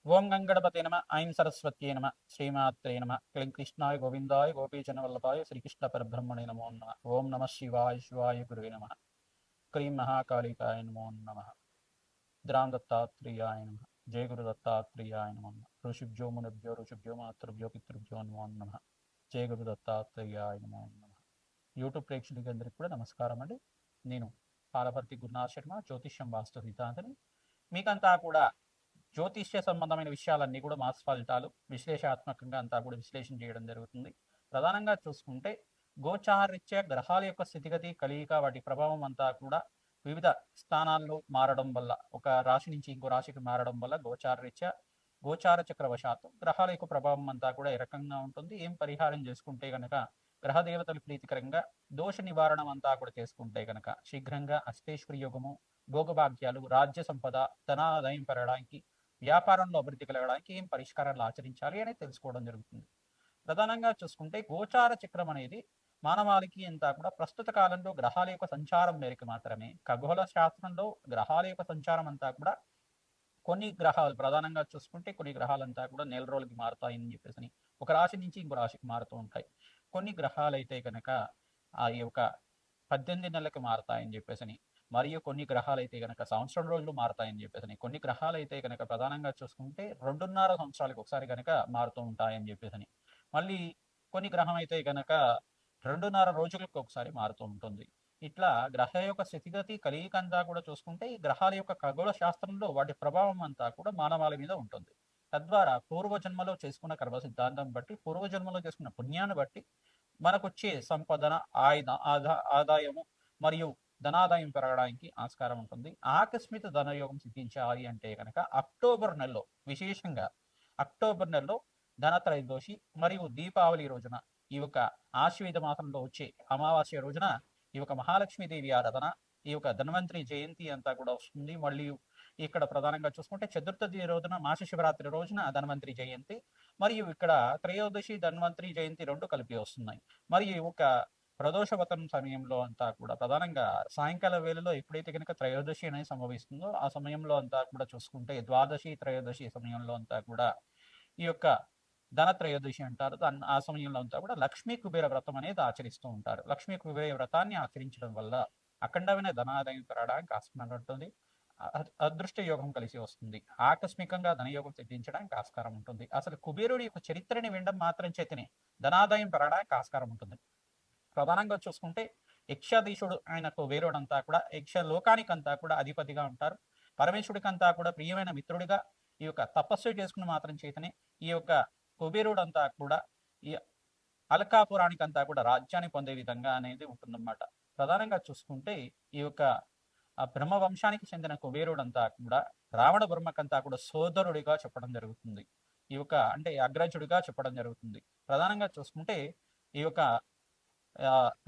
ఓం గంగణపతే నమ ఐం సరస్వత్యే నమ శ్రీమాత్రే నమ క్లీం కృష్ణాయ గోవిందాయ గోపీజనవల్లభాయ శ్రీకృష్ణ పరబ్రహ్మణే నమో నమ ఓం నమ శివాయ శివాయ గురువే నమ క్రీం మహాకాళికాయ నమో నమ ద్రాం దత్తాత్రేయాయ నమ జయ గురు దత్తాత్రేయాయ నమో నమ ఋషిభ్యో మునిభ్యో ఋషిభ్యో మాతృభ్యో పితృభ్యో నమో నమ జయ గురు దత్తాత్రేయాయ నమో నమ. యూట్యూబ్ ప్రేక్షకులందరికీ కూడా నమస్కారం అండి. నేను పాలపర్తి గురునాథ్ శర్మ, జ్యోతిష్యం వాస్తు సిద్ధాంతిని. మీకంతా కూడా జ్యోతిష్య సంబంధమైన విషయాలన్నీ కూడా మాస్ ఫలితాలు విశ్లేషాత్మకంగా అంతా కూడా విశ్లేషణ చేయడం జరుగుతుంది. ప్రధానంగా చూసుకుంటే గోచారరీత్యా గ్రహాల యొక్క స్థితిగతి, కలియిక, వాటి ప్రభావం అంతా కూడా వివిధ స్థానాల్లో మారడం వల్ల, ఒక రాశి నుంచి ఇంకో రాశికి మారడం వల్ల గోచారరీత్యా గోచార చక్రవశాత్తు గ్రహాల యొక్క ప్రభావం అంతా కూడా ఏ రకంగా ఉంటుంది, ఏం పరిహారం చేసుకుంటే గనక గ్రహ దేవతలు ప్రీతికరంగా దోష నివారణం అంతా కూడా చేసుకుంటే గనక శీఘ్రంగా అష్టేశ్వరి యోగము, భోగభాగ్యాలు, రాజ్య సంపద, ధనాదాయం పెరగడానికి, వ్యాపారంలో అభివృద్ధి కలగడానికి ఏం పరిష్కారాలు ఆచరించాలి అనేది తెలుసుకోవడం జరుగుతుంది. ప్రధానంగా చూసుకుంటే గోచార చక్రం అనేది మానవాళికి అంతా కూడా ప్రస్తుత కాలంలో గ్రహాల యొక్క సంచారం మేరకు మాత్రమే. ఖగోళ శాస్త్రంలో గ్రహాల యొక్క సంచారం అంతా కూడా కొన్ని గ్రహాలు ప్రధానంగా చూసుకుంటే కొన్ని గ్రహాలంతా కూడా నెల రోజులకి మారుతాయని చెప్పేసి ఒక రాశి నుంచి ఇంకో రాశికి మారుతూ ఉంటాయి. కొన్ని గ్రహాలు అయితే కనుక ఆ యొక్క 18 నెలలకు మారుతాయని చెప్పేసి, మరియు కొన్ని గ్రహాలు అయితే కనుక సంవత్సరం రోజులు మారుతాయని చెప్పేసి, కొన్ని గ్రహాలు అయితే కనుక ప్రధానంగా చూసుకుంటే 2.5 సంవత్సరాలకు ఒకసారి కనుక మారుతూ ఉంటాయని చెప్పేసి, మళ్ళీ కొన్ని గ్రహం అయితే కనుక 2.5 రోజులకు ఒకసారి మారుతూ ఉంటుంది. ఇట్లా గ్రహ యొక్క స్థితిగతి, కలియిక అంతా కూడా చూసుకుంటే ఈ గ్రహాల యొక్క ఖగోళ శాస్త్రంలో వాటి ప్రభావం అంతా కూడా మానవాళి మీద ఉంటుంది. తద్వారా పూర్వజన్మలో చేసుకున్న కర్మ సిద్ధాంతం బట్టి, పూర్వజన్మలో చేసుకున్న పుణ్యాన్ని బట్టి మనకొచ్చే సంపదన, ఆదాయము మరియు ధనాదాయం పెరగడానికి ఆస్కారం ఉంటుంది. ఆకస్మిక ధనయోగం సిద్ధించాలి అంటే కనుక అక్టోబర్ నెలలో, విశేషంగా అక్టోబర్ నెలలో ధనత్రయోదశి మరియు దీపావళి రోజున, ఈ యొక్క ఆశ్వేత మాసంలో వచ్చే అమావాస్య రోజున ఈ యొక్క మహాలక్ష్మీదేవి ఆరాధన, ఈ యొక్క ధన్వంతరి జయంతి అంతా కూడా వస్తుంది. మళ్ళీ ఇక్కడ ప్రధానంగా చూసుకుంటే చతుర్థి రోజున, మాస శివరాత్రి రోజున ధన్వంతరి జయంతి, మరియు ఇక్కడ త్రయోదశి ధన్వంతరి జయంతి రెండు కలిపి వస్తున్నాయి. మరియు ఒక ప్రదోషవతం సమయంలో అంతా కూడా ప్రధానంగా సాయంకాల వేళలో ఎప్పుడైతే కనుక త్రయోదశి అనేది సంభవిస్తుందో ఆ సమయంలో అంతా కూడా చూసుకుంటే ద్వాదశి త్రయోదశి సమయంలో అంతా కూడా ఈ యొక్క ధన త్రయోదశి అంటారు. ఆ సమయంలో అంతా కూడా లక్ష్మీ కుబేర వ్రతం అనేది ఆచరిస్తూ ఉంటారు. లక్ష్మీ కుబేర వ్రతాన్ని ఆచరించడం వల్ల అఖండమైన ధనాదాయం పెరగడానికి ఆస్కారం ఉంటుంది. అదృష్ట యోగం కలిసి వస్తుంది. ఆకస్మికంగా ధనయోగం సిద్ధించడానికి ఆస్కారం ఉంటుంది. అసలు కుబేరుడి యొక్క చరిత్రని వినడం మాత్రం చేతనే ధనాదాయం పెరగడానికి ఆస్కారం ఉంటుంది. ప్రధానంగా చూసుకుంటే యక్షాధీశుడు ఆయన కుబేరుడు అంతా కూడా యక్ష లోకానికంతా కూడా అధిపతిగా ఉంటారు. పరమేశ్వరుడికంతా కూడా ప్రియమైన మిత్రుడిగా ఈ యొక్క తపస్సు చేసుకుని మాత్రం చేతనే ఈ యొక్క కుబేరుడు అంతా కూడా ఈ అలకాపురానికి అంతా కూడా రాజ్యాన్ని పొందే విధంగా అనేది ఉంటుందన్నమాట. ప్రధానంగా చూసుకుంటే ఈ యొక్క బ్రహ్మ వంశానికి చెందిన కుబేరుడు అంతా కూడా రావణ బ్రహ్మకంతా కూడా సోదరుడిగా చెప్పడం జరుగుతుంది. ఈ యొక్క అంటే అగ్రజుడిగా చెప్పడం జరుగుతుంది. ప్రధానంగా చూసుకుంటే ఈ యొక్క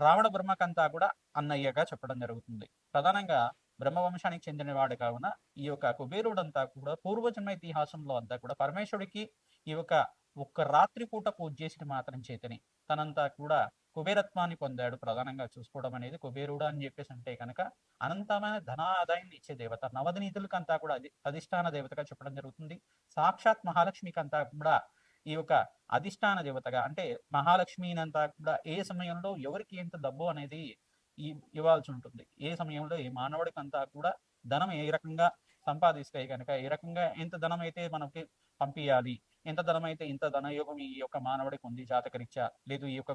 రావణ బ్రహ్మకంతా కూడా అన్నయ్యగా చెప్పడం జరుగుతుంది. ప్రధానంగా బ్రహ్మవంశానికి చెందిన వాడు కావున ఈ యొక్క కుబేరుడంతా కూడా పూర్వజన్మ ఇతిహాసంలో అంతా కూడా పరమేశ్వరుడికి ఈ యొక్క ఒక్క రాత్రి పూట పూజ చేసిన మాత్రం చేతని తనంతా కూడా కుబేరత్వాన్ని పొందాడు. ప్రధానంగా చూసుకోవడం అనేది కుబేరుడు అని చెప్పేసి అంటే కనుక అనంతమైన ధనాదాయాన్ని ఇచ్చే దేవత, నవదనీతులకంతా కూడా అధిష్టాన దేవతగా చెప్పడం జరుగుతుంది. సాక్షాత్ మహాలక్ష్మికి అంతా కూడా ఈ యొక్క అధిష్టాన దేవతగా, అంటే మహాలక్ష్మినంతా కూడా ఏ సమయంలో ఎవరికి ఎంత డబ్బు అనేది ఇవ్వాల్సి ఉంటుంది, ఏ సమయంలో ఏ మానవుడికి అంతా కూడా ధనం ఏ రకంగా సంపాదిస్తే కనుక ఏ రకంగా ఎంత ధనం అయితే మనకి పంపించాలి, ఎంత ధనం అయితే ఇంత ధనయోగం ఈ యొక్క మానవుడికి ఉంది జాతకరీత్యా, లేదు ఈ యొక్క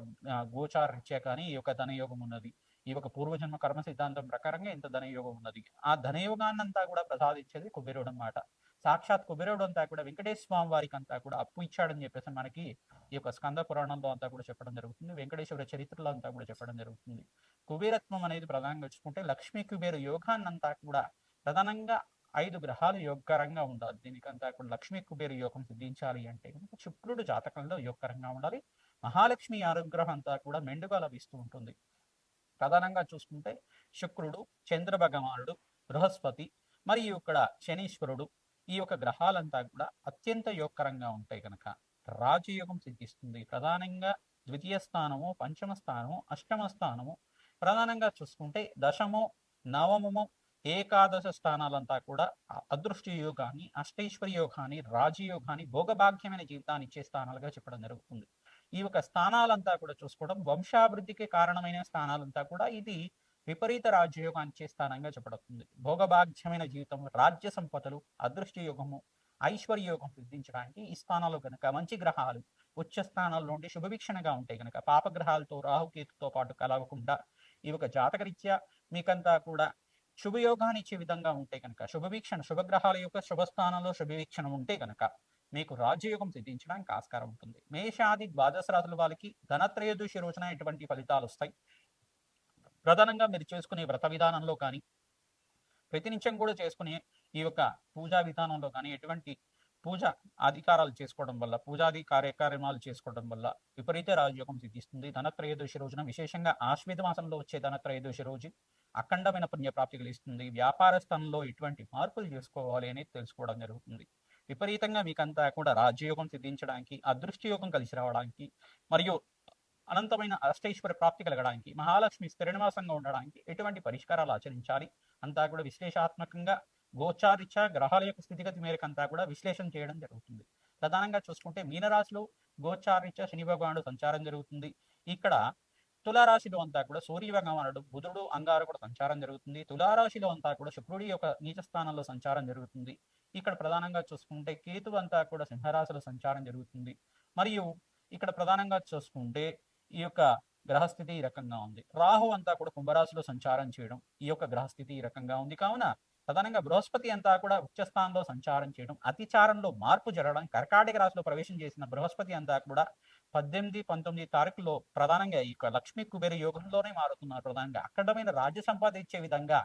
గోచార రీత్యా కానీ ఈ యొక్క ధనయోగం ఉన్నది, ఈ యొక్క పూర్వజన్మ కర్మ సిద్ధాంతం ప్రకారంగా ఇంత ధనయోగం ఉన్నది. ఆ ధనయోగాన్నంతా కూడా ప్రసాదించేది కుబేరుడు అన్నమాట. సాక్షాత్ కుబేరుడు అంతా కూడా వెంకటేశ్వర స్వామి వారికి అంతా కూడా అప్పు ఇచ్చాడని చెప్పేసి మనకి ఈ యొక్క స్కంద పురాణంలో అంతా కూడా చెప్పడం జరుగుతుంది. వెంకటేశ్వర చరిత్రలో అంతా కూడా చెప్పడం జరుగుతుంది. కుబేరత్వం అనేది ప్రధానంగా చూసుకుంటే లక్ష్మీ కుబేర యోగాన్నంతా కూడా ప్రధానంగా 5 గ్రహాలు యోగకరంగా ఉండాలి. దీనికంతా కూడా లక్ష్మీ కుబేర యోగం సిద్ధించాలి అంటే కనుక శుక్రుడు జాతకంలో యోగకరంగా ఉండాలి. మహాలక్ష్మి అనుగ్రహం అంతా కూడా మెండుగా లభిస్తూ ఉంటుంది. ప్రధానంగా చూసుకుంటే శుక్రుడు, చంద్ర భగవానుడు, బృహస్పతి మరియు ఇక్కడ శనీశ్వరుడు, ఈ యొక్క గ్రహాలంతా కూడా అత్యంత యోగకరంగా ఉంటాయి కనుక రాజయోగం సిద్ధిస్తుంది. ప్రధానంగా ద్వితీయ స్థానము, పంచమ స్థానము, అష్టమ స్థానము, ప్రధానంగా చూసుకుంటే దశము, నవమము ఏకాదశ స్థానాలంతా కూడా అదృష్ట యోగాన్ని, అష్టైశ్వర్య యోగాన్ని, రాజయోగాన్ని, భోగభాగ్యమైన జీవితాన్ని ఇచ్చే స్థానాలుగా చెప్పడం జరుగుతుంది. ఈ యొక్క స్థానాలంతా కూడా చూసుకోవడం వంశాభివృద్ధికి కారణమైన స్థానాలంతా కూడా ఇది విపరీత రాజయోగాన్ని ఇచ్చే స్థానంగా చెప్పబడుతుంది. భోగభాగ్యమైన జీవితం, రాజ్య సంపదలు, అదృష్ట యోగము, ఐశ్వర్య యోగం సిద్ధించడానికి ఈ స్థానాలు కనుక మంచి గ్రహాలు ఉచ్చ స్థానాల్లో ఉండి శుభవీక్షణగా ఉంటే కనుక పాపగ్రహాలతో రాహుకేతుతో పాటు కలవకుండా ఈ యొక్క జాతకరీత్యా మీకంతా కూడా శుభయోగాన్ని ఇచ్చే విధంగా ఉంటే కనుక శుభవీక్షణ శుభగ్రహాల యొక్క శుభస్థానంలో శుభవీక్షణ ఉంటే కనుక మీకు రాజయోగం సిద్ధించడానికి ఆస్కారం ఉంటుంది. మేషాది ద్వాదశ రాశుల వాళ్ళకి ధనత్రయోదశి రోజున ఎటువంటి ఫలితాలు వస్తాయి? ప్రధానంగా మీరు చేసుకునే వ్రత విధానంలో కానీ ప్రతినిత్యం కూడా చేసుకునే ఈ యొక్క పూజా విధానంలో కానీ ఎటువంటి పూజ అధికారాలు చేసుకోవడం వల్ల పూజాది కార్యక్రమాలు చేసుకోవడం వల్ల విపరీత రాజయోగం సిద్ధిస్తుంది. ధనత్రయోదశి రోజున విశేషంగా ఆశ్వేత మాసంలో వచ్చే ధనత్రయోదశి రోజు అఖండమైన పుణ్యప్రాప్తి కలిగిస్తుంది. వ్యాపార స్థానంలో ఎటువంటి మార్పులు చేసుకోవాలి అనేది తెలుసుకోవడం జరుగుతుంది. విపరీతంగా మీకంతా కూడా రాజయోగం సిద్ధించడానికి, అదృష్టయోగం కలిసి రావడానికి మరియు అనంతమైన అష్టైశ్వర్య ప్రాప్తి కలగడానికి, మహాలక్ష్మి స్థిర నివాసంగా ఉండడానికి ఎటువంటి పరిష్కారాలు ఆచరించాలి అంతా కూడా విశ్లేషాత్మకంగా గోచారిత్య గ్రహాల యొక్క స్థితిగతి మేరకు అంతా కూడా విశ్లేషణ చేయడం జరుగుతుంది. ప్రధానంగా చూసుకుంటే మీనరాశిలో గోచారిత్య శని భగవానుడు సంచారం జరుగుతుంది. ఇక్కడ తులారాశిలో అంతా కూడా సూర్య భగవానుడు, బుధుడు, అంగారకుడు సంచారం జరుగుతుంది. తులారాశిలో అంతా కూడా శుక్రుడి యొక్క నీచ స్థానంలో సంచారం జరుగుతుంది. ఇక్కడ ప్రధానంగా చూసుకుంటే కేతు అంతా కూడా సింహరాశిలో సంచారం జరుగుతుంది. మరియు ఇక్కడ ప్రధానంగా చూసుకుంటే ఈ యొక్క గ్రహస్థితి ఈ రకంగా ఉంది. రాహు అంతా కూడా కుంభరాశిలో సంచారం చేయడం ఈ యొక్క గ్రహస్థితి ఈ రకంగా ఉంది. కావున ప్రధానంగా బృహస్పతి అంతా కూడా ఉచ్చస్థానంలో సంచారం చేయడం, అతిచారంలో మార్పు జరగడం, కర్కాటక రాశిలో ప్రవేశం చేసిన బృహస్పతి అంతా కూడా 18, 19 తారీఖులో ప్రధానంగా ఈ యొక్క లక్ష్మీ కుబేర యోగంలోనే మారుతున్నారు. ప్రధానంగా అఖండమైన రాజ్య సంపాద ఇచ్చే విధంగా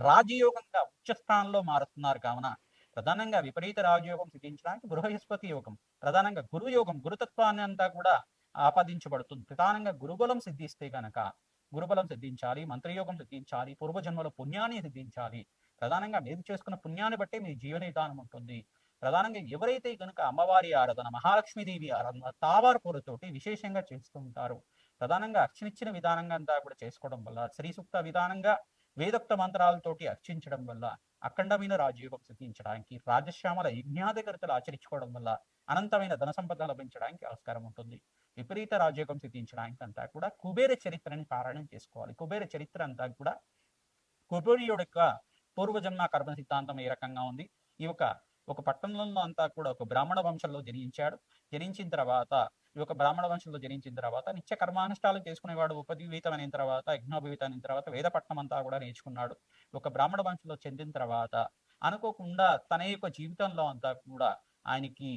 రాజయోగంగా ఉచ్చస్థానంలో మారుతున్నారు. కావున ప్రధానంగా విపరీత రాజయోగం సిద్ధించడానికి బృహస్పతి యోగం, ప్రధానంగా గురు యోగం, గురుతత్వాన్ని అంతా కూడా ఆపాదించబడుతుంది. ప్రధానంగా గురుబలం సిద్ధిస్తే కనుక గురుబలం సిద్ధించాలి, మంత్రయోగం సిద్ధించాలి, పూర్వజన్మలో పుణ్యాన్ని సిద్ధించాలి. ప్రధానంగా మీరు చేసుకున్న పుణ్యాన్ని బట్టే మీ జీవన విధానం ఉంటుంది. ప్రధానంగా ఎవరైతే కనుక అమ్మవారి ఆరాధన, మహాలక్ష్మీదేవి ఆరాధన తావారు పూలతోటి విశేషంగా చేస్తూ ఉంటారు. ప్రధానంగా అర్చనిచ్చిన విధానంగా అంతా కూడా చేసుకోవడం వల్ల, శ్రీ సూక్త విధానంగా వేదోక్త మంత్రాలతోటి అర్చించడం వల్ల అఖండమైన రాజయోగం సిద్ధించడానికి, రాజశ్యామల యజ్ఞాధికర్తలు ఆచరించుకోవడం వల్ల అనంతమైన ధన సంపద లభించడానికి ఆస్కారం ఉంటుంది. విపరీత రాజయోగం సిద్ధించడానికి అంతా కూడా కుబేర చరిత్రని పారాయణం చేసుకోవాలి. కుబేర చరిత్ర అంతా కూడా కుబేరుడి యొక్క పూర్వజన్మ కర్మ సిద్ధాంతం ఏ రకంగా ఉంది. ఈ యొక్క ఒక పట్టణంలో అంతా కూడా ఒక బ్రాహ్మణ వంశంలో జనించాడు. జనించిన తర్వాత ఈ యొక్క బ్రాహ్మణ వంశంలో జనించిన తర్వాత నిత్య కర్మానుష్ఠాలు చేసుకునేవాడు. ఉపజీవితమైన తర్వాత, యజ్ఞోపవీతమైన తర్వాత వేదపట్నం అంతా కూడా నేర్చుకున్నాడు. ఒక బ్రాహ్మణ వంశంలో చెందిన తర్వాత అనుకోకుండా తన యొక్క జీవితంలో అంతా కూడా ఆయనకి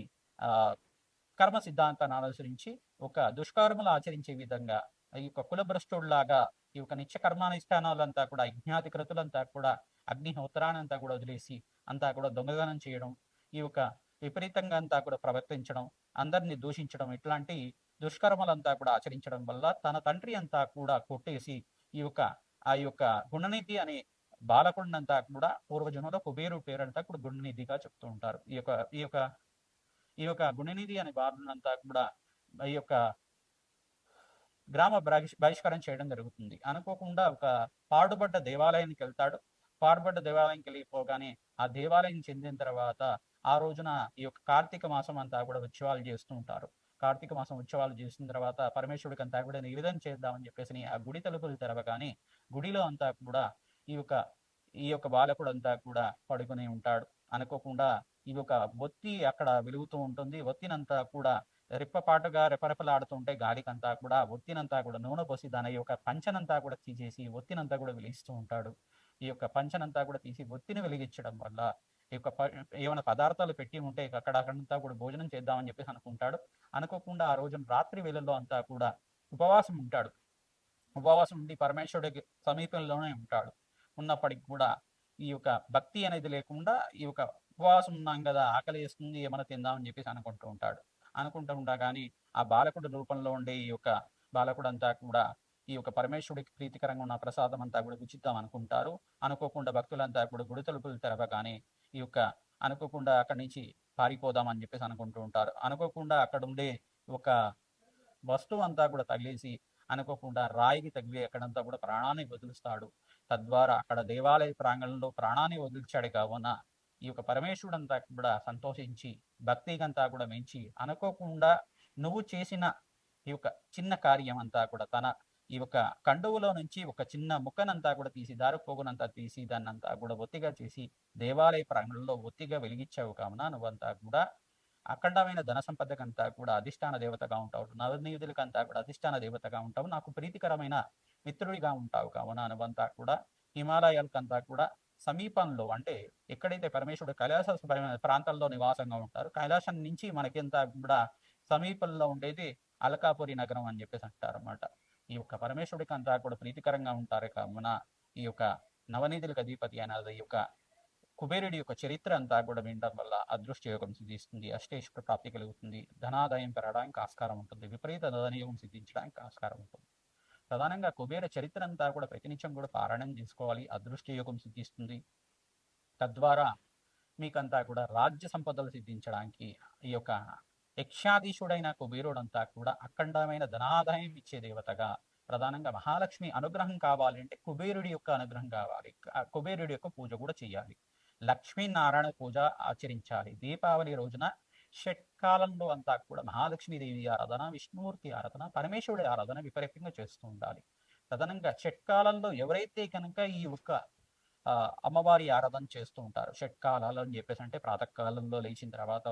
కర్మ సిద్ధాంతాన్ని అనుసరించి ఒక దుష్కర్మలు ఆచరించే విధంగా ఈ యొక్క కులభ్రష్టుడిలాగా ఈ యొక్క నిత్య కర్మానుష్ఠానాలంతా కూడా యజ్ఞాధికృతులంతా కూడా అగ్నిహోత్రానంతా కూడా వదిలేసి అంతా కూడా దొంగదనం చేయడం, ఈ యొక్క విపరీతంగా అంతా కూడా ప్రవర్తించడం, అందరినీ దూషించడం, ఇట్లాంటి దుష్కర్మలంతా కూడా ఆచరించడం వల్ల తన తండ్రి అంతా కూడా కొట్టేసి ఈ యొక్క ఆ యొక్క గుణనిధి అనే బాలకుడినంతా కూడా పూర్వజన్మలో కుబేరు పేరంతా కూడా గుణనిధిగా చెప్తూ ఉంటారు. ఈ యొక్క గుణనిధి అనే బాలునంతా కూడా ఈ యొక్క గ్రామ బహిష్కరణ చేయడం జరుగుతుంది. అనుకోకుండా ఒక పాడుబడ్డ దేవాలయానికి వెళ్తాడు. పాడుబడ్డ దేవాలయానికి వెళ్ళిపోగానే ఆ దేవాలయం చెందిన తర్వాత ఆ రోజున ఈ యొక్క కార్తీక మాసం అంతా కూడా ఉత్సవాలు చేస్తూ ఉంటారు. కార్తీక మాసం ఉత్సవాలు చేసిన తర్వాత పరమేశ్వరుడికి అంతా కూడా నివేదన చేద్దామని చెప్పేసి ఆ గుడి తలుపులు తెరవగానే గుడిలో అంతా కూడా ఈ యొక్క ఈ యొక్క బాలకుడు అంతా కూడా పడుకుని ఉంటాడు. అనుకోకుండా ఈ యొక్క ఒత్తి అక్కడ వెలుగుతూ ఉంటుంది. ఒత్తినంతా కూడా రెప్పపాటుగా రెపరెపలాడుతుంటే గాలికంతా కూడా ఒత్తినంతా కూడా నూనె పోసి దాని యొక్క పంచనంతా కూడా తీసేసి ఒత్తినంతా కూడా వెలిగిస్తూ ఉంటాడు. ఈ యొక్క పంచనంతా కూడా తీసి ఒత్తిని వెలిగించడం వల్ల ఈ యొక్క ఏమైనా పదార్థాలు పెట్టి ఉంటే అక్కడంతా కూడా భోజనం చేద్దామని చెప్పేసి అనుకుంటాడు. అనుకోకుండా ఆ రోజున రాత్రి వేళల్లో అంతా కూడా ఉపవాసం ఉంటాడు. ఉపవాసం ఉండి పరమేశ్వరుడికి సమీపంలోనే ఉంటాడు. ఉన్నప్పటికి కూడా ఈ యొక్క భక్తి అనేది లేకుండా ఈ యొక్క ఉపవాసం ఉన్నాం కదా, ఆకలి వేస్తుంది, ఏమైనా తిందామని చెప్పేసి అనుకుంటూ ఉంటాడు. అనుకుంటూ ఉంటా కానీ ఆ బాలకుడి రూపంలో ఉండే ఈ యొక్క బాలకుడు అంతా కూడా ఈ యొక్క పరమేశ్వరుడికి ప్రీతికరంగా ఉన్న ప్రసాదం అంతా కూడా ఉచితం అనుకుంటారు. అనుకోకుండా భక్తులంతా కూడా గుడి తలుపులు తెరవగానే ఈ యొక్క అనుకోకుండా అక్కడి నుంచి పారిపోదామని చెప్పేసి అనుకుంటూ ఉంటారు. అనుకోకుండా అక్కడ ఉండే ఒక వస్తువు అంతా కూడా తగిలేసి అనుకోకుండా రాయికి తగిలి అక్కడంతా కూడా ప్రాణాన్ని వదులుస్తాడు. తద్వారా అక్కడ దేవాలయ ప్రాంగణంలో ప్రాణాన్ని వదిలించాడు కావున ఈ యొక్క పరమేశ్వరుడంతా కూడా సంతోషించి భక్తిగంతా కూడా మెంచి అనుకోకుండా నువ్వు చేసిన ఈ యొక్క చిన్న కార్యం అంతా కూడా తన ఈ యొక్క కండువులో నుంచి ఒక చిన్న ముక్కనంతా కూడా తీసి దారిపోగునంతా తీసి దాన్నంతా కూడా ఒత్తిగా చేసి దేవాలయ ప్రాంగణంలో ఒత్తిగా వెలిగించావు కావున నువ్వంతా కూడా అఖండమైన ధన సంపదకంతా కూడా అధిష్టాన దేవతగా ఉంటావు, నవనిధులకంతా కూడా అధిష్టాన దేవతగా ఉంటావు, నాకు ప్రీతికరమైన మిత్రుడిగా ఉంటావు కావున నువ్వంతా కూడా హిమాలయాలకంతా కూడా సమీపంలో అంటే ఎక్కడైతే పరమేశ్వరుడు కైలాస ప్రాంతాల్లో నివాసంగా ఉంటారు, కైలాసం నుంచి మనకింత కూడా సమీపంలో ఉండేది అలకాపురి నగరం అని చెప్పేసి అంటారు అన్నమాట. ఈ యొక్క పరమేశ్వరుడికి అంతా కూడా ప్రీతికరంగా ఉంటారు కావున ఈ యొక్క నవనిధులకు అధిపతి అనేది ఈ యొక్క కుబేరుడి యొక్క చరిత్ర అంతా కూడా వినడం వల్ల అదృష్ట యోగం సిద్ధిస్తుంది, అష్టేశ్వర ప్రాప్తి కలుగుతుంది, ధనాదాయం పెరగడానికి ఆస్కారం ఉంటుంది, విపరీత ధనయోగం సిద్ధించడానికి ఆస్కారం ఉంటుంది. ప్రధానంగా కుబేర చరిత్ర అంతా కూడా ప్రతినిత్యం కూడా పారాయణం చేసుకోవాలి, అదృష్ట యోగం సిద్ధిస్తుంది. తద్వారా మీకంతా కూడా రాజ్య సంపదలు సిద్ధించడానికి ఈ యొక్క యక్షాధీశుడైన కుబేరుడంతా కూడా అఖండమైన ధనాదాయం ఇచ్చే దేవతగా ప్రధానంగా మహాలక్ష్మి అనుగ్రహం కావాలి అంటే కుబేరుడి యొక్క అనుగ్రహం కావాలి, కుబేరుడి యొక్క పూజ కూడా చేయాలి, లక్ష్మీనారాయణ పూజ ఆచరించాలి. దీపావళి రోజున షట్కాలంలో అంతా కూడా మహాలక్ష్మీదేవి ఆరాధన, విష్ణుమూర్తి ఆరాధన, పరమేశ్వరుడి ఆరాధన విపరీతంగా చేస్తూ ఉండాలి. ప్రధానంగా షట్కాలంలో ఎవరైతే కనుక ఈ యొక్క అమ్మవారి ఆరాధన చేస్తూ ఉంటారు, షట్కాలాలు అని చెప్పేసి అంటే ప్రాతకాలంలో లేచిన తర్వాత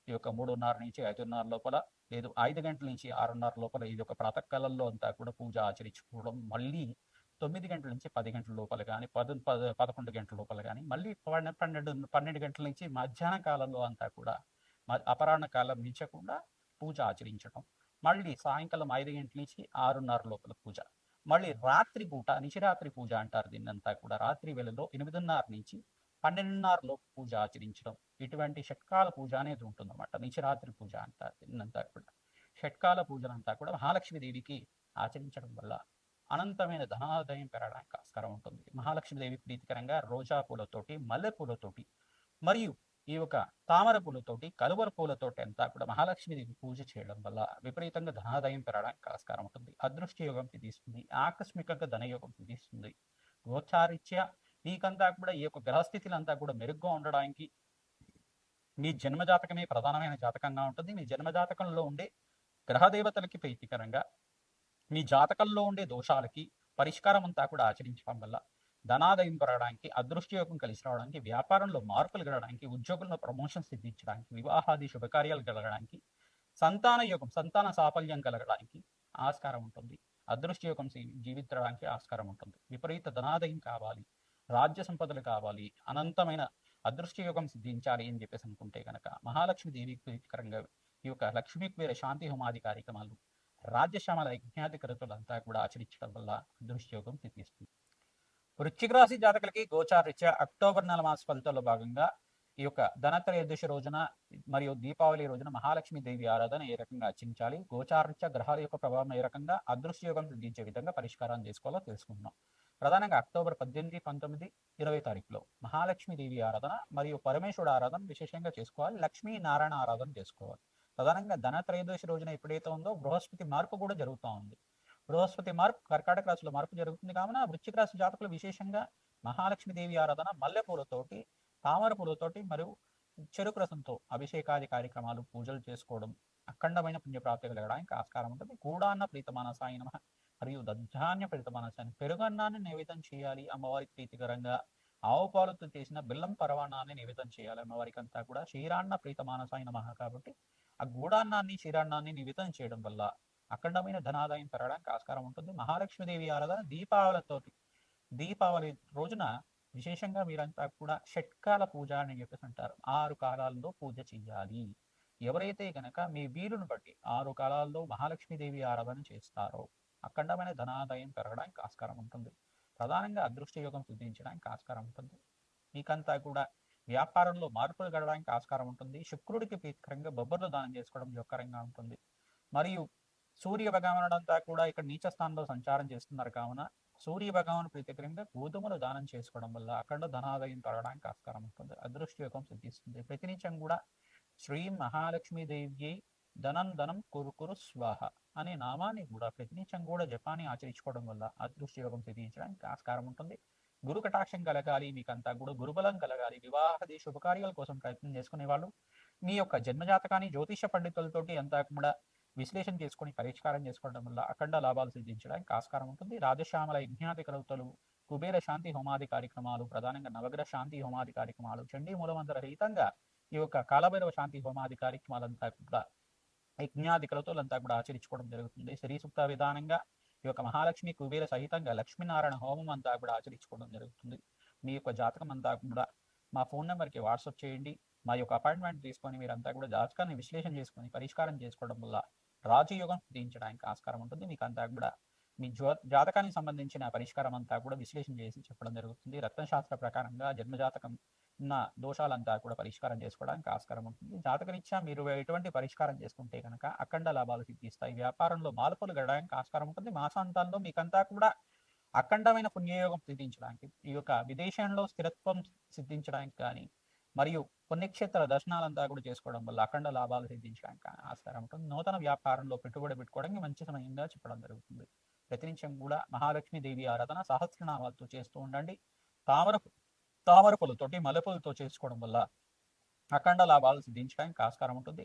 ఈ యొక్క 3:30 నుంచి 5:30 లోపల, లేదు 5 గంటల నుంచి 6:30 లోపల ఇది ఒక ప్రాతకాలంలో అంతా కూడా పూజ ఆచరించుకోవడం, మళ్ళీ 9 గంటల నుంచి 10 గంటల లోపల కానీ 11 గంటల లోపల కానీ, మళ్ళీ 12 గంటల నుంచి మధ్యాహ్న కాలంలో అంతా కూడా అపరాహ్న కాలం మించకుండా పూజ ఆచరించడం, మళ్ళీ సాయంకాలం 5 గంటల నుంచి 6:30 లోపల పూజ, మళ్ళీ రాత్రి పూట నిశిరాత్రి పూజ అంటారు దీన్నంతా కూడా, రాత్రి వేళలో 8:30 నుంచి 12:30 లోపు పూజ ఆచరించడం, ఇటువంటి షట్కాల పూజ అనేది ఉంటుందన్నమాట. నిశిరాత్రి పూజ అంటారు దీన్నంతా కూడా. షట్కాల పూజలంతా కూడా మహాలక్ష్మీదేవికి ఆచరించడం వల్ల అనంతమైన ధనాదాయం పెరగడానికి ఆస్కారం ఉంటుంది. మహాలక్ష్మీదేవి ప్రీతికరంగా రోజా పూలతోటి, మల్లె పూలతోటి మరియు ఈ యొక్క తామర పూలతోటి, కలువర పూలతోటి అంతా కూడా మహాలక్ష్మీదేవి పూజ చేయడం వల్ల విపరీతంగా ధనాదాయం పెరగడానికి ఆస్కారం ఉంటుంది, అదృష్ట యోగం సిద్ధిస్తుంది, ఆకస్మికంగా ధనయోగం సిద్ధిస్తుంది. గోచారిత్య మీకంతా కూడా ఈ యొక్క గ్రహస్థితులంతా కూడా మెరుగ్గా ఉండడానికి మీ జన్మజాతకమే ప్రధానమైన జాతకంగా ఉంటుంది. మీ జన్మజాతకంలో ఉండే గ్రహదేవతలకి ప్రీతికరంగా మీ జాతకంలో ఉండే దోషాలకి పరిష్కారం అంతా కూడా ఆచరించడం వల్ల ధనాదాయం పెరగడానికి, అదృష్టయోగం కలిసి రావడానికి, వ్యాపారంలో మార్పులు కలగడానికి, ఉద్యోగంలో ప్రమోషన్ సిద్ధించడానికి, వివాహాది శుభకార్యాలు కలగడానికి, సంతాన యోగం సంతాన సాఫల్యం కలగడానికి ఆస్కారం ఉంటుంది, అదృష్టయోగం జీవించడానికి ఆస్కారం ఉంటుంది. విపరీత ధనాదాయం కావాలి, రాజ్య సంపదలు కావాలి, అనంతమైన అదృష్టయోగం సిద్ధించాలి అని చెప్పేసి అనుకుంటే కనుక మహాలక్ష్మీదేవికి ప్రీతికరంగా ఈ యొక్క లక్ష్మీ కుబేర శాంతి హోమాది కార్యక్రమాలు, రాజ్యశ్యామల యజ్ఞాది కృతులంతా కూడా ఆచరించడం వల్ల అదృష్టయోగం సిద్ధిస్తుంది. వృశ్చిక రాశి జాతకులకి గోచారరీత్యా అక్టోబర్ నెల మాస ఫలితాల్లో భాగంగా ఈ యొక్క ధనత్రయోదశి రోజున మరియు దీపావళి రోజున మహాలక్ష్మీదేవి ఆరాధన ఏ రకంగా ఆచరించాలి, గోచారరీత్యా గ్రహాల యొక్క ప్రభావం ఏ రకంగా అదృష్టయోగం సిద్ధించే విధంగా పరిష్కారం చేసుకోవాలో తెలుసుకుంటున్నాం. ప్రధానంగా అక్టోబర్ 18, 19, 20 తారీఖులో మహాలక్ష్మీదేవి ఆరాధన మరియు పరమేశ్వరుడు ఆరాధన విశేషంగా చేసుకోవాలి, లక్ష్మీ నారాయణ ఆరాధన చేసుకోవాలి. ప్రధానంగా ధనత్రయోదశి రోజున ఎప్పుడైతే ఉందో బృహస్పతి మార్పు కూడా జరుగుతూ ఉంది. బృహస్పతి మార్పు కర్కాటక రాశిలో మార్పు జరుగుతుంది కావున వృశ్చిక రాశి జాతకులు విశేషంగా మహాలక్ష్మీదేవి ఆరాధన, మల్లెపూలతోటి, తామర పూలతోటి మరియు చెరుకు రసంతో అభిషేకాది కార్యక్రమాలు, పూజలు చేసుకోవడం అఖండమైన పుణ్యప్రాప్తి కలగడానికి ఆస్కారం ఉంటుంది. కూడాన్న ప్రీతమానసాయ నమః మరియు దధ్యాన్య ప్రీతమానసాయ, పెరుగన్నాన్ని నైవేద్యం చేయాలి అమ్మవారికి ప్రీతికరంగా, ఆవు పాలతో చేసిన బెల్లం పరవాణాన్ని నివేదన చేయాలి అమ్మవారికి అంతా కూడా. క్షీరాన్న ప్రీతమానసాయ నమః కాబట్టి ఆ గూడాన్నాన్ని క్షీరాన్నాన్ని నివేదన చేయడం వల్ల అఖండమైన ధనాదాయం పెరగడానికి ఆస్కారం ఉంటుంది. మహాలక్ష్మీదేవి ఆరాధన దీపావళితోటి, దీపావళి రోజున విశేషంగా మీరంతా కూడా షట్కాల పూజ అని చెప్పేసి అంటారు, 6 కాలాల్లో పూజ చెయ్యాలి. ఎవరైతే గనక మీ వీలును బట్టి 6 కాలాల్లో మహాలక్ష్మీదేవి ఆరాధన చేస్తారో అఖండమైన ధనాదాయం పెరగడానికి ఆస్కారం ఉంటుంది. ప్రధానంగా అదృష్ట యోగం సిద్ధించడానికి ఆస్కారం ఉంటుంది. మీకంతా కూడా వ్యాపారంలో మార్పులు గడడానికి ఆస్కారం ఉంటుంది. శుక్రుడికి ప్రీతికరంగా బొబ్బర్లు దానం చేసుకోవడం యోగకరంగా ఉంటుంది. మరియు సూర్య భగవానుడంతా కూడా ఇక్కడ నీచ స్థానంలో సంచారం చేస్తున్నారు కావున సూర్య భగవాను ప్రీతికరంగా గోధుమలు దానం చేసుకోవడం వల్ల అఖండ ధనాదాయం పెరగడానికి ఆస్కారం ఉంటుంది, అదృష్ట యోగం సిద్ధిస్తుంది. ప్రతినిత్యం కూడా శ్రీ మహాలక్ష్మీదేవి ధనం ధనం కురు స్వాహ అనే నామాన్ని కూడా ప్రతినిత్యం కూడా జపాన్ని ఆచరించుకోవడం వల్ల అదృష్ట యోగం సిద్ధించడానికి ఆస్కారం ఉంటుంది. గురు కటాక్షం కలగాలి, మీకంతా కూడా గురుబలం కలగాలి, వివాహాది శుభకార్యాల కోసం ప్రయత్నం చేసుకునే వాళ్ళు మీ యొక్క జన్మజాతకాన్ని జ్యోతిష పండితులతోటి అంతా కూడా విశ్లేషణ చేసుకొని పరిష్కారం చేసుకోవడం వల్ల అఖండ లాభాలు సిద్ధించడానికి ఆస్కారం ఉంటుంది. రాజశ్యామల యజ్ఞాది కలవుతలు, కుబేర శాంతి హోమాది కార్యక్రమాలు, ప్రధానంగా నవగ్రహ శాంతి హోమాది కార్యక్రమాలు, చండీ మూలమంత్ర రహితంగా ఈ యొక్క కాలభైరవ శాంతి హోమాది కార్యక్రమాలంతా కూడా యజ్ఞాది కలవుతలంతా కూడా ఆచరించుకోవడం జరుగుతుంది. శ్రీ సూక్త విధానంగా ఈ యొక్క మహాలక్ష్మి కుబేర సహితంగా లక్ష్మీనారాయణ హోమం అంతా కూడా ఆచరించుకోవడం జరుగుతుంది. మీ యొక్క జాతకం అంతా కూడా మా ఫోన్ నెంబర్కి వాట్సాప్ చేయండి. మా యొక్క అపాయింట్మెంట్ తీసుకొని మీరంతా కూడా జాతకాన్ని విశ్లేషణ చేసుకొని పరిష్కారం చేసుకోవడం వల్ల రాజయోగం సిద్ధించడానికి ఆస్కారం ఉంటుంది. మీకు అంతా కూడా మీ జాతకానికి సంబంధించిన పరిష్కారం అంతా కూడా విశ్లేషణ చేసి చెప్పడం జరుగుతుంది. రత్నశాస్త్ర ప్రకారంగా జన్మజాతకం ఉన్న దోషాలంతా కూడా పరిష్కారం చేసుకోవడానికి ఆస్కారం ఉంటుంది. జాతకరీత్యా మీరు ఎటువంటి పరిష్కారం చేసుకుంటే కనుక అఖండ లాభాలు సిద్ధిస్తాయి. వ్యాపారంలో మార్పులు గడడానికి ఆస్కారం ఉంటుంది. మాసాంతాల్లో మీకంతా కూడా అఖండమైన పుణ్యయోగం సిద్ధించడానికి, ఈ యొక్క విదేశంలో స్థిరత్వం సిద్ధించడానికి కానీ, మరియు పుణ్యక్షేత్ర దర్శనాలంతా కూడా చేసుకోవడం వల్ల అఖండ లాభాలు సిద్ధించడానికి ఆస్కారం ఉంటుంది. నూతన వ్యాపారంలో పెట్టుబడి పెట్టుకోవడానికి మంచి సమయంగా చెప్పడం జరుగుతుంది. ప్రతినిత్యం కూడా మహాలక్ష్మీదేవి ఆరాధన సహస్రనామాలతో చేస్తూ ఉండండి. తామర పూలతోటి మల్లెపూలతో చేసుకోవడం వల్ల అఖండ లాభాలు సిద్ధించడానికి ఆస్కారం ఉంటుంది.